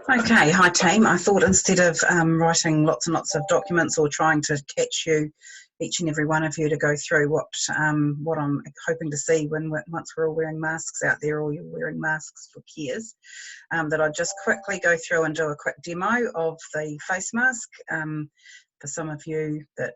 Okay, hi team. I thought instead of writing lots and lots of documents or trying to catch you, each and every one of you, to go through what I'm hoping to see once we're all wearing masks out there, or you're wearing masks for cares, that I'd just quickly go through and do a quick demo of the face mask. For some of you that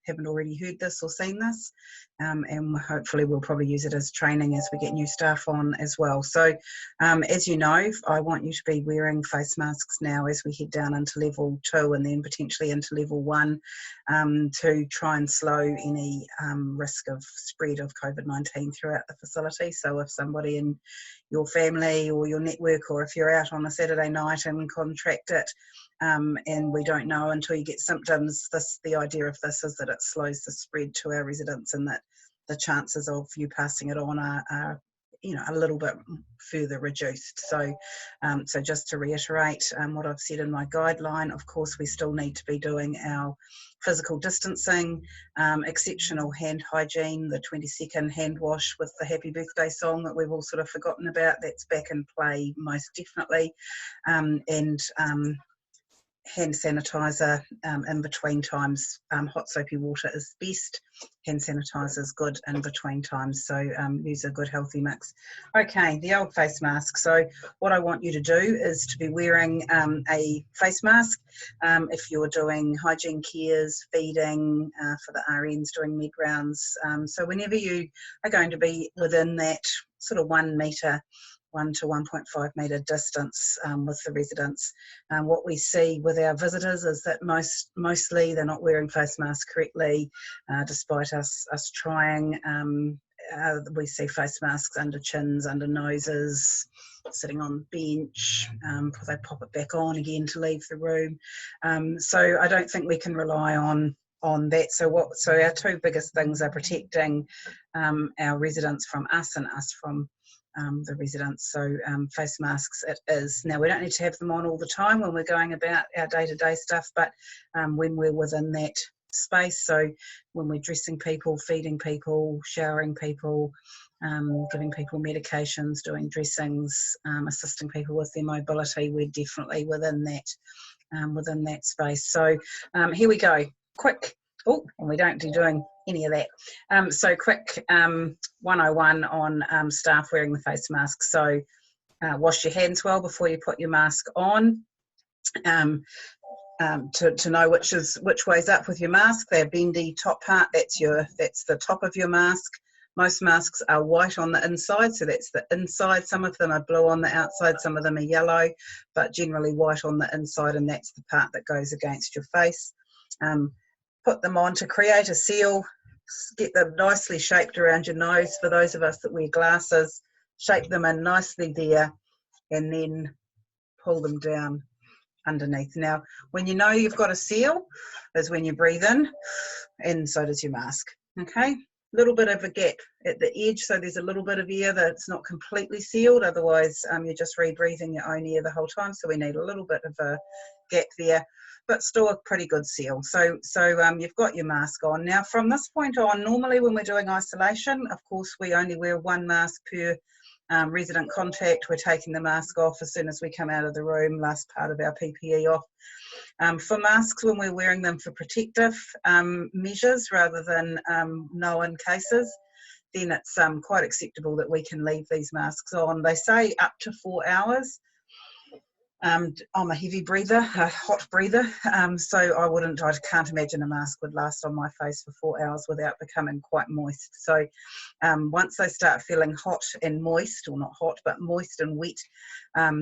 haven't already heard this or seen this, and hopefully we'll probably use it as training as we get new staff on as well. So as you know, I want you to be wearing face masks now as we head down into level 2 and then potentially into level 1, to try and slow any risk of spread of COVID-19 throughout the facility. So if somebody in your family or your network, or if you're out on a Saturday night and contract it, and we don't know until you get symptoms, the idea of this is that it slows the spread to our residents, and that the chances of you passing it on are a little bit further reduced. So just to reiterate what I've said in my guideline, of course we still need to be doing our physical distancing, exceptional hand hygiene, the 20-second hand wash with the happy birthday song that we've all sort of forgotten about, that's back in play most definitely, and hand sanitizer in between times. Hot soapy water is best. Hand sanitizer is good in between times, so use a good healthy mix. Okay, the old face mask. So what I want you to do is to be wearing a face mask if you're doing hygiene cares, feeding for the RNs, doing med rounds. So whenever you are going to be within that sort of 1 metre, 1 to 1.5 metre distance with the residents. What we see with our visitors is that mostly they're not wearing face masks correctly, despite us trying. We see face masks under chins, under noses, sitting on the bench. They pop it back on again to leave the room. So I don't think we can rely on that. So our 2 biggest things are protecting our residents from us and us from the residents. So face masks it is. Now we don't need to have them on all the time when we're going about our day-to-day stuff, but when we're within that space, so when we're dressing people, feeding people, showering people, giving people medications, doing dressings, assisting people with their mobility, we're definitely within that space. So here we go. Quick. Oh, and we don't do doing any of that. So quick 101 on staff wearing the face mask. So wash your hands well before you put your mask on. To know which way's up with your mask. Their bendy top part, that's the top of your mask. Most masks are white on the inside, so that's the inside. Some of them are blue on the outside, some of them are yellow, but generally white on the inside, and that's the part that goes against your face. Put them on to create a seal. Get them nicely shaped around your nose. For those of us that wear glasses, shape them in nicely there, and then pull them down underneath. Now, when you know you've got a seal is when you breathe in, and so does your mask. Okay, little bit of a gap at the edge, so there's a little bit of air that's not completely sealed, otherwise you're just rebreathing your own air the whole time, so we need a little bit of a gap there, but still a pretty good seal. So you've got your mask on. Now from this point on, normally when we're doing isolation, of course we only wear 1 mask per resident contact. We're taking the mask off as soon as we come out of the room, last part of our PPE off. For masks, when we're wearing them for protective measures rather than known cases, then it's quite acceptable that we can leave these masks on. They say up to 4 hours. I'm a heavy breather, a hot breather, so I can't imagine a mask would last on my face for 4 hours without becoming quite moist. So once they start feeling hot and moist, or not hot, but moist and wet,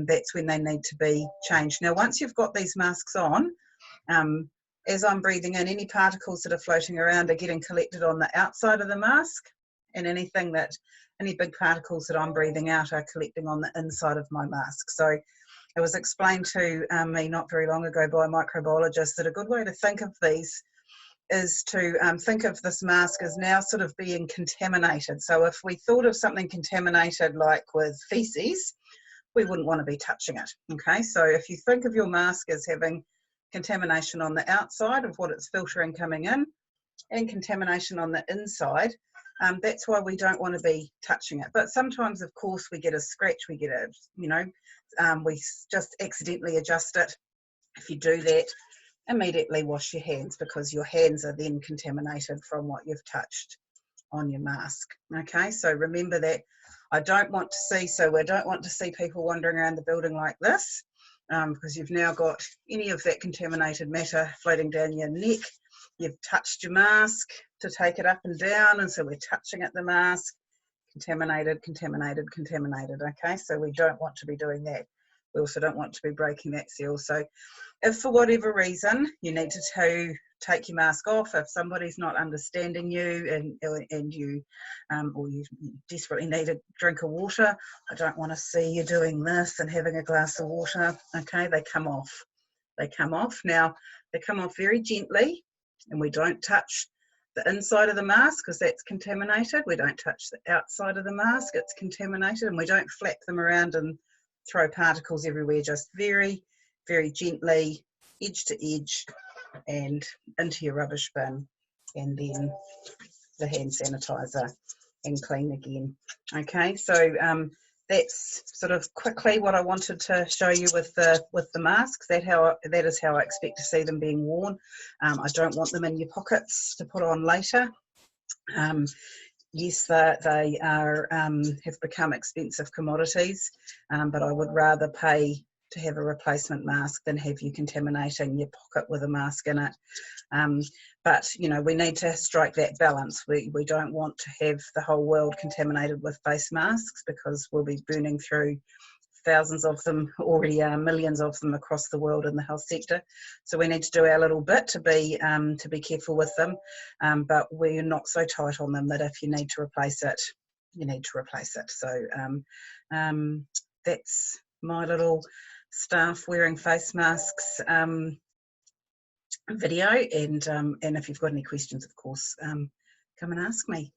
that's when they need to be changed. Now, once you've got these masks on, as I'm breathing in, any particles that are floating around are getting collected on the outside of the mask, and any big particles that I'm breathing out are collecting on the inside of my mask. So it was explained to me not very long ago by a microbiologist that a good way to think of these is to think of this mask as now sort of being contaminated. So if we thought of something contaminated like with feces, we wouldn't want to be touching it. Okay, so if you think of your mask as having contamination on the outside of what it's filtering coming in, and contamination on the inside, That's why we don't want to be touching it. But sometimes, of course, we get a scratch, we get a, we just accidentally adjust it. If you do that, immediately wash your hands, because your hands are then contaminated from what you've touched on your mask. Okay, so remember that. I don't want to see people wandering around the building like this, because you've now got any of that contaminated matter floating down your neck. You've touched your mask to take it up and down, and so we're touching at the mask. Contaminated, contaminated, contaminated. Okay, so we don't want to be doing that. We also don't want to be breaking that seal. So if for whatever reason you need to take your mask off, if somebody's not understanding you and you or you desperately need a drink of water, I don't want to see you doing this and having a glass of water. Okay, they come off. They come off. Now, they come off very gently, and we don't touch the inside of the mask because that's contaminated. We don't touch the outside of the mask, it's contaminated, and we don't flap them around and throw particles everywhere, just very, very gently, edge to edge, and into your rubbish bin, and then the hand sanitizer and clean again. Okay, so that's sort of quickly what I wanted to show you with the masks. That is how I expect to see them being worn. I don't want them in your pockets to put on later. Yes, they are have become expensive commodities, but I would rather pay to have a replacement mask than have you contaminating your pocket with a mask in it. But we need to strike that balance. We don't want to have the whole world contaminated with face masks, because we'll be burning through thousands of them, already millions of them across the world in the health sector. So we need to do our little bit to be careful with them, but we're not so tight on them that if you need to replace it, you need to replace it. So that's my little staff wearing face masks video, and if you've got any questions, of course, come and ask me.